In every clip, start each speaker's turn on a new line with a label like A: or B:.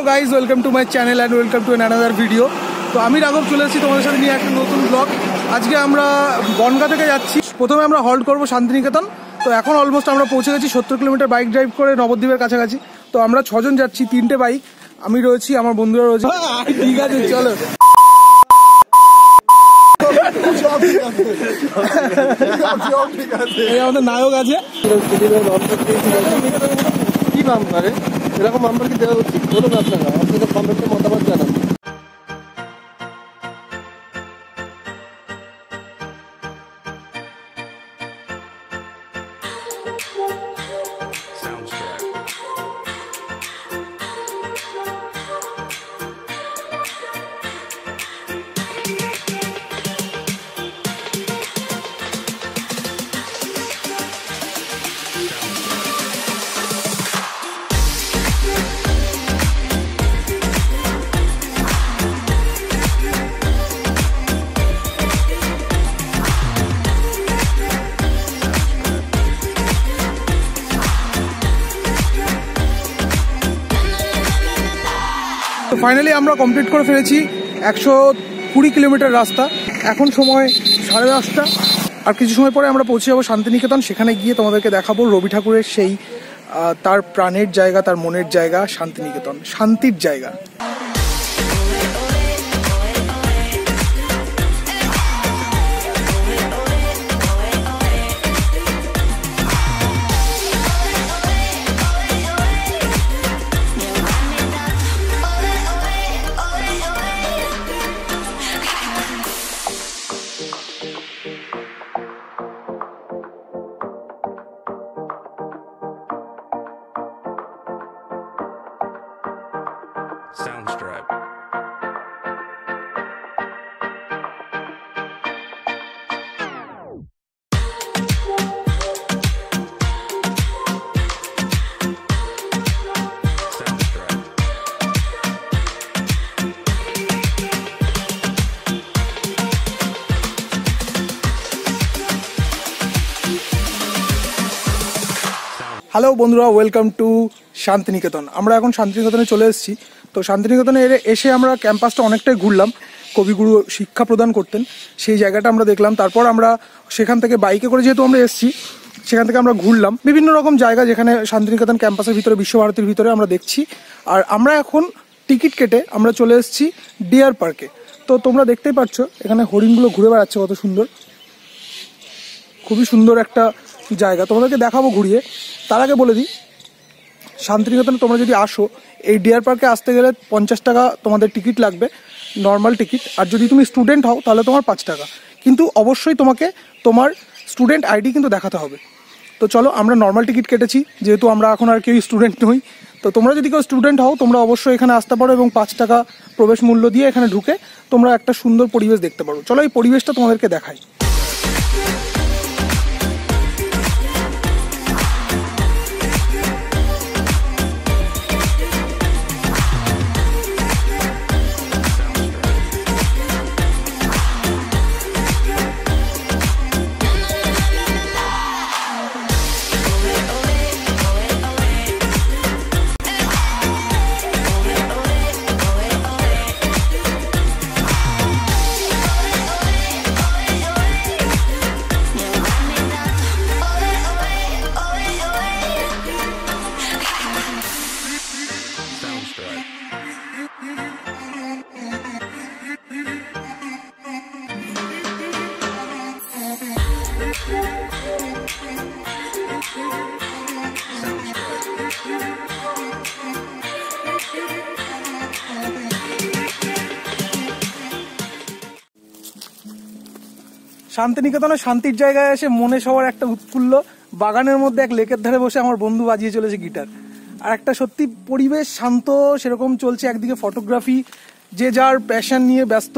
A: Guys, welcome to my channel and welcome to another video. তো আমি রাঘব চলে এসেছি তোমাদের সাথে নিয়ে একটা নতুন ব্লগ। আজকে আমরা বনগাঁ থেকে যাচ্ছি। প্রথমে আমরা হল্ট করবো শান্তিনিকেতন। তো এখন অলমোস্ট আমরা পৌঁছে গেছি 70 কিলোমিটার বাইক ড্রাইভ করে নবদ্বীপের কাছাকাছি। তো আমরা 6 জন যাচ্ছি, 3টে বাইক, আমি রয়েছি, আমার বন্ধুরা রয়েছে। ঠিক আছে, চলো। এই আমাদের নায়ক আছে।
B: কি নাম্বারে এরকম নাম্বার কি দেওয়া উচিত বলুন আপনারা, আপনাদের কমেন্টে মতামত জানান।
A: তো ফাইনালি আমরা কমপ্লিট করে ফেলেছি 120 কিলোমিটার রাস্তা। এখন সময় 10:30। আর কিছু সময় পরে আমরা পৌঁছে যাবো শান্তিনিকেতন। সেখানে গিয়ে তোমাদেরকে দেখাবো রবি ঠাকুরের সেই তার প্রাণের জায়গা, তার মনের জায়গা শান্তিনিকেতন, শান্তির জায়গা।
C: Soundstripe.
A: হ্যালো বন্ধুরা, ওয়েলকাম টু শান্তিনিকেতন। আমরা এখন শান্তিনিকেতনে চলে এসেছি। তো শান্তিনিকেতনে এসে আমরা ক্যাম্পাসটা অনেকটাই ঘুরলাম। কবিগুরু শিক্ষা প্রদান করতেন, সেই জায়গাটা আমরা দেখলাম। তারপর আমরা সেখান থেকে বাইকে করে, যেহেতু আমরা এসেছি, সেখান থেকে আমরা ঘুরলাম বিভিন্ন রকম জায়গা যেখানে শান্তিনিকেতন ক্যাম্পাসের ভিতরে, বিশ্বভারতীর ভিতরে আমরা দেখছি। আর আমরা এখন টিকিট কেটে আমরা চলে এসেছি ডিয়ার পার্কে। তো তোমরা দেখতেই পাচ্ছ এখানে হরিণগুলো ঘুরে বেড়াচ্ছে, কত সুন্দর, খুবই সুন্দর একটা জায়গা। তোমাদেরকে দেখাবো ঘুরিয়ে। তার আগে বলে দিই, শান্তিনিকেতনে তোমরা যদি আসো, এই ডিয়ার পার্কে আসতে গেলে 50 টাকা তোমাদের টিকিট লাগবে, নর্মাল টিকিট। আর যদি তুমি স্টুডেন্ট হও তাহলে তোমার 5 টাকা। কিন্তু অবশ্যই তোমাকে তোমার স্টুডেন্ট আইডি কিন্তু দেখাতে হবে। তো চলো, আমরা নর্মাল টিকিট কেটেছি, যেহেতু আমরা এখন আর কেউ স্টুডেন্ট নই। তো তোমরা যদি কেউ স্টুডেন্ট হও, তোমরা অবশ্যই এখানে আসতে পারো এবং 5 টাকা প্রবেশ মূল্য দিয়ে এখানে ঢুকে তোমরা একটা সুন্দর পরিবেশ দেখতে পারো। চলো এই পরিবেশটা তোমাদেরকে দেখাই। শান্তিনিকেতনে শান্তির জায়গায় এসে মনে সবার একটা উৎফুল্ল। বাগানের মধ্যে এক লেকের ধারে বসে আমার বন্ধু বাজিয়ে চলেছে গিটার। আর একটা সত্যি পরিবেশ শান্ত সেরকম চলছে। একদিকে ফটোগ্রাফি, যে যার প্যাশন নিয়ে ব্যস্ত,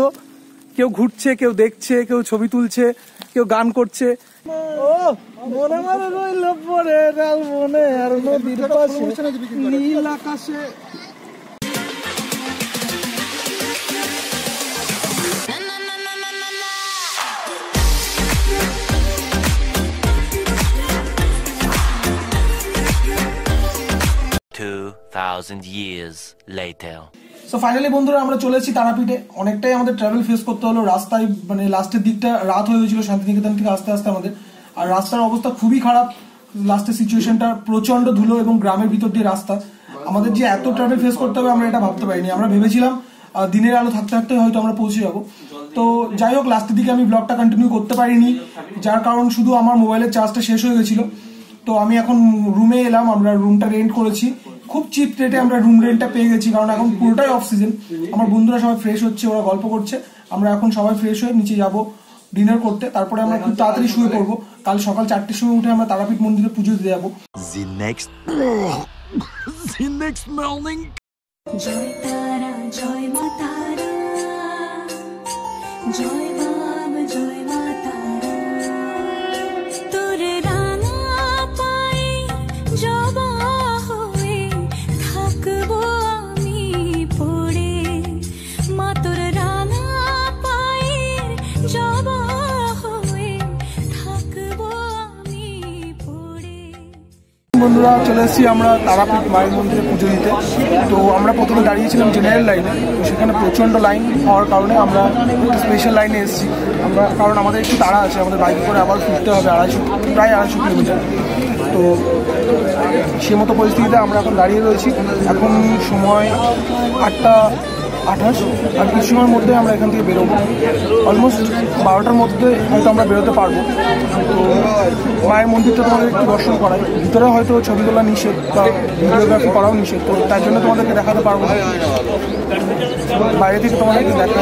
A: কেউ ঘুরছে, কেউ দেখছে, কেউ ছবি তুলছে, কেউ গান করছে। মনে মনে রইল পরে ডাল মনে আর নদীর পাশে নীল আকাশে।
C: 2,000 years later.
A: সো ফাইনালি বন্ধুরা আমরা চলে এসেছি তারাপীঠে। অনেকটাই আমাদের ট্রাভেল ফেস করতে হলো, রাস্তায় মানে লাস্টের দিকটা রাত হয়ে গেছিল শান্তিনিকেতন থেকে আস্তে আস্তে আমাদের, আর রাস্তার অবস্থা খুবই খারাপ। লাস্টের সিচুয়েশনটা প্রচন্ড ধুলো এবং গ্রামের ভিতর দিয়ে রাস্তা, আমাদের যে এত ট্রাভেল ফেস করতে হবে আমরা এটা ভাবতে পারিনি। আমরা ভেবেছিলাম দিনের আলো থাকতে থাকতে হয়তো আমরা পৌঁছে যাবো। তো যাই হোক, লাস্টের দিকে আমি ব্লগটা কন্টিনিউ করতে পারিনি, যার কারণ শুধু আমার মোবাইলের চার্জটা শেষ হয়ে গেছিল। তো আমি এখন রুমে এলাম, আমরা রুমটা রেন্ট করেছি, খুব চিপ রেটে আমরা রুম রেন্টটা পেয়ে গেছি, কারণ এখন পুরোটাই অফ সিজন। আমার বন্ধুরা সবাই ফ্রেশ হচ্ছে, ওরা গল্প করছে, আমরা এখন সবাই ফ্রেশ হয়ে নিচে যাব ডিনার করতে, তারপরে আমরা খুব তাড়াতাড়ি শুয়ে পড়বো। কাল সকাল 4টের সময় উঠে আমরা তারাপীঠ মন্দিরে পুজো দিতে যাবো।
C: The next morning.
D: জয় তারা জয় মা তারা, জয় বাবা জয় মা তারা, তোর রাঙা পায়ে জবা হয়ে থাকবো আমি পড়ে, মা তোর রাঙা পায়ে জবা হয়ে থাকবো আমি পড়ে।
A: বন্ধুরা চলে এসেছি আমরা তারাপীঠ মায়ের মন্দিরে পুজো দিতে। তো আমরা প্রথমে দাঁড়িয়েছিলাম জেনারেল লাইনে, তো সেখানে প্রচণ্ড লাইন হওয়ার কারণে আমরা একটা স্পেশাল লাইনে এসেছি আমরা, কারণ আমাদের একটু তাড়া আছে, আমাদের বাইকে করে আবার ফিরতে হবে প্রায় 250 কিলোমিটার। তো সে মতো পরিস্থিতিতে আমরা এখন দাঁড়িয়ে রয়েছি। এখন সময় 8:28, আর কিছু সময়ের মধ্যে আমরা এখান থেকে বেরোবো। অলমোস্ট 12টার মধ্যে হয়তো আমরা বেরোতে পারবো। তো মায়ের মন্দিরটা তোমাদের একটু দর্শন করাই, ভিতরে হয়তো ছবি তোলা নিষেধ বা ভিডিওগ্রাফি করাও নিষেধ, তো তার জন্য তোমাদেরকে দেখাতে পারবো না, বাইরে থেকে তোমাদেরকে দেখা,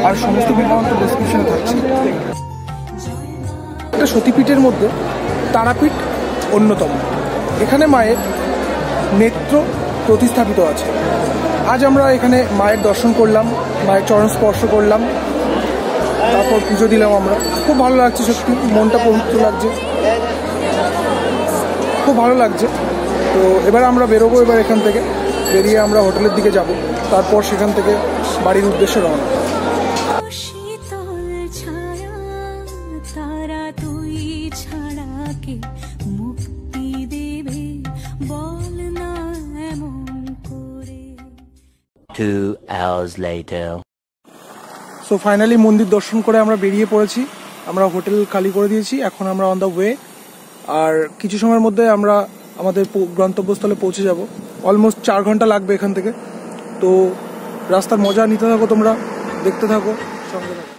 A: আর সমস্ত বিবরণ তো ডেসক্রিপশনে থাকছে। একটা সতীপীঠের মধ্যে তারাপীঠ অন্যতম, এখানে মায়ের নেত্র প্রতিস্থাপিত আছে। আজ আমরা এখানে মায়ের দর্শন করলাম, মায়ের চরণ স্পর্শ করলাম, তারপর পুজো দিলাম আমরা। খুব ভালো লাগছে, সত্যি মনটা পবিত্র লাগছে, খুব ভালো লাগছে। তো এবার আমরা বেরোবো, এবার এখান থেকে বেরিয়ে আমরা হোটেলের দিকে যাব, তারপর সেখান থেকে বাড়ির উদ্দেশ্যে রওনা।
D: শীতল ছায়া তারা তুই ছাড়া কে মুক্তি দেবে বল না এমন করে।
C: 2 hours later.
A: সো ফাইনালি মন্দির দর্শন করে আমরা বেরিয়ে পড়েছি, আমরা হোটেল খালি করে দিয়েছি, এখন আমরা অন দ্য ওয়ে। আর কিছু সময়ের মধ্যে আমরা আমাদের গন্তব্যস্থলে পৌঁছে যাব। অলমোস্ট 4 ঘন্টা লাগবে এখান থেকে। তো রাস্তার মজা নিতে থাকো তোমরা, দেখতে থাকো, সঙ্গে থাকো।